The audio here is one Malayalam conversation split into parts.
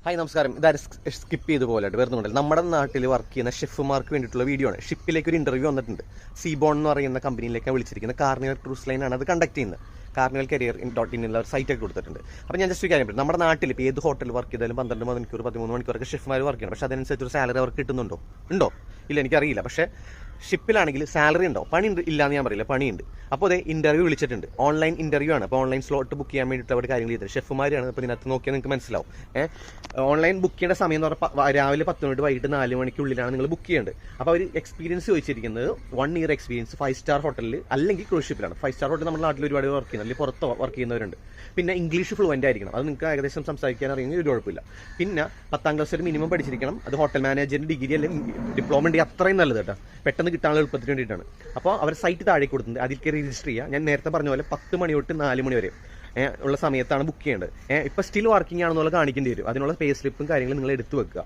ഹായ് നമസ്കാരം. ഇതാരും സ്കിപ്പ് ചെയ്ത് പോലായിട്ട് വരുന്നുണ്ടല്ലോ. നമ്മുടെ നാട്ടിൽ വർക്ക് ചെയ്യുന്ന ഷെഫുമാർക്ക് വേണ്ടിയിട്ടുള്ള വീഡിയോ ആണ്. ഷിപ്പിലേക്ക് ഒരു ഇന്റർവ്യൂ വന്നിട്ടുണ്ട്. സീബോൺ എന്ന് പറയുന്ന കമ്പനിയിലേക്കാണ് വിളിച്ചിരിക്കുന്നത്. കാർണിവൽ ക്രൂസ് ലൈനാണ് അത് കണ്ടക്ട് ചെയ്യുന്നത്. കാർണിവൽ കരിയർ .in ഒരു സൈറ്റൊക്കെ കൊടുത്തിട്ടുണ്ട്. അപ്പോൾ ഞാൻ ജസ്റ്റ് കാര്യം പറയും, നമ്മുടെ നാട്ടിൽ ഇപ്പോൾ ഏത് ഹോട്ടലിൽ വർക്ക് ചെയ്താലും 12 മണിക്കൂർ 13 മണിക്കൂറൊക്കെ ഷെഫ്മാർ വർക്ക് ചെയ്യണം. പക്ഷേ അതിനനുസരിച്ച് ഒരു സാലറി അവർക്ക് കിട്ടുന്നുണ്ടോ? ഇല്ല, എനിക്കറിയില്ല. പക്ഷേ ഷിപ്പിലാണെങ്കിൽ സാലറി ഉണ്ടോ? പണി ഇല്ലാന്ന് ഞാൻ പറയില്ല, പണിയുണ്ട്. അപ്പോൾ അതേ ഇന്റർവ്യൂ വിളിച്ചിട്ടുണ്ട്. ഓൺലൈൻ ഇന്റർവ്യൂ ആണ്. അപ്പോൾ ഓൺലൈൻ സ്ലോട്ട് ബുക്ക് ചെയ്യാൻ വേണ്ടിയിട്ട് അവർ കാര്യങ്ങൾ ചെയ്തത് ഷെഫുമാരാണ്. അപ്പോൾ ഇതിനകത്ത് നോക്കിയാൽ നിങ്ങൾക്ക് മനസ്സിലാവും. ഓൺലൈൻ ബുക്ക് ചെയ്യേണ്ട സമയം എന്ന് പറഞ്ഞാൽ രാവിലെ 10 മണി വൈകിട്ട് 4 മണിക്കുള്ളിലാണ് നിങ്ങൾ ബുക്ക് ചെയ്യേണ്ടത്. അപ്പോൾ അവർ എക്സ്പീരിയൻസ് ചോദിച്ചിരിക്കുന്നത് 1 ഇയർ എക്സ്പീരിയൻസ് 5 സ്റ്റാർ ഹോട്ടലിൽ അല്ലെങ്കിൽ ക്രൂസ് ഷിപ്പിലാണ്. 5 സ്റ്റാർ ഹോട്ടൽ നമ്മുടെ നാട്ടിൽ ഒരുപാട് വർക്ക് ചെയ്യുന്നത്, അല്ലെങ്കിൽ പുറത്ത് വർക്ക് ചെയ്യുന്നവരുണ്ട്. പിന്നെ ഇംഗ്ലീഷ് ഫ്ലുവൻ്റ് ആയിരിക്കണം. അത് നിങ്ങൾക്ക് ഏകദേശം സംസാരിക്കാൻ അറിയുമെങ്കിൽ ഒരു കുഴപ്പമില്ല. പിന്നെ 10ാം ക്ലാസ് വരെ മിനിമം പഠിച്ചിരിക്കണം. അത് ഹോട്ടൽ മാനേജറിന്റെ ഡിഗ്രി അല്ലെങ്കിൽ ഡിപ്ലോമ ഉണ്ടെങ്കിൽ അത്രയും നല്ലത് കേട്ടോ. പെട്ടെന്ന് കിട്ടാനുള്ള എളുപ്പത്തിന് വേണ്ടിയിട്ടാണ്. അപ്പോൾ അവർ സൈറ്റ് താഴെ കൊടുത്തിട്ടുണ്ട്. അതിൽ കയറി രജിസ്റ്റർ ചെയ്യുക. ഞാൻ നേരത്തെ പറഞ്ഞ പോലെ 10 മണി തൊട്ട് 4 മണി വരെ ഉള്ള സമയത്താണ് ബുക്ക് ചെയ്യേണ്ടത്. ഇപ്പോൾ സ്റ്റിൽ വർക്കിംഗ് ആണെന്നുള്ള കാണിക്കേണ്ടി വരും. അതിനുള്ള പേ സ്ലിപ്പും കാര്യങ്ങളും നിങ്ങൾ എടുത്തു വെക്കുക.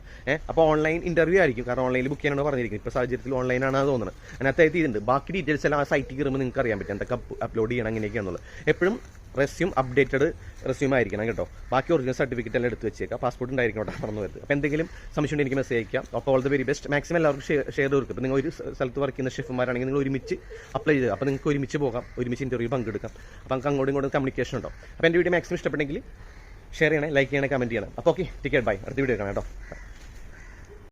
അപ്പോൾ ഓൺലൈൻ ഇന്റർവ്യൂ ആയിരിക്കും. കാരണം ഓൺലൈനിൽ ബുക്ക് ചെയ്യാനാണ് പറഞ്ഞിരിക്കുന്നത്. ഇപ്പോൾ സാഹചര്യത്തിൽ ഓൺലൈനാണ് തോന്നുന്നത്. അതിനകത്ത് എത്തിയിട്ടുണ്ട്. ബാക്കി ഡീറ്റെയിൽസ് എല്ലാം ആ സൈറ്റിൽ കയറുമ്പോൾ നിങ്ങൾക്ക് അറിയാൻ പറ്റും എന്തൊക്കെ അപ്ലോഡ് ചെയ്യണം അങ്ങനെയൊക്കെയാണെന്നുള്ളത്. എപ്പോഴും റെസ്യൂം അപ്ഡേറ്റഡ് റെസ്യൂം ആയിരിക്കണം കേട്ടോ. ബാക്കി ഒറിജിനൽ സർട്ടിഫിക്കറ്റ് എല്ലാം എടുത്ത് വെച്ചേക്കാം. പാസ്പോർട്ട് ഉണ്ടായിരിക്കും കേട്ടോ, പറഞ്ഞു വരുന്നത്. അപ്പോൾ എന്തെങ്കിലും സംശയം എനിക്ക് മെസ്സേജ് അയക്കാം. അപ്പോൾ all the very best. Maximum എല്ലാവർക്കും ഷെയർ കൊടുക്കും. ഇപ്പോൾ നിങ്ങൾ ഒരു സ്ഥലത്ത് വർക്ക് ചെയ്യുന്ന ഷെഫുമാരാണെങ്കിൽ നിങ്ങൾ ഒരുമിച്ച് അപ്ലൈ ചെയ്യുക. അപ്പോൾ നിങ്ങൾക്ക് ഒരുമിച്ച് പോകാം, ഒരുമിച്ച് ഇന്റർവ്യൂ പങ്കെടുക്കാം. അപ്പോൾ നമുക്ക് അങ്ങോട്ടും ഇങ്ങോട്ടും കമ്മ്യൂണിക്കേഷൻ ഉണ്ടാവും. അപ്പോൾ എൻ്റെ വീഡിയോ മാക്സിമം ഇഷ്ടപ്പെട്ടെങ്കിൽ ഷെയർ ചെയ്യണേ, ലൈക്ക് ചെയ്യണേ, കമൻറ്റ് ചെയ്യണം. അപ്പോൾ ഓക്കെ, ടിക്കറ്റ് ബൈ. അടുത്ത വീഡിയോ കാണാം കേട്ടോ.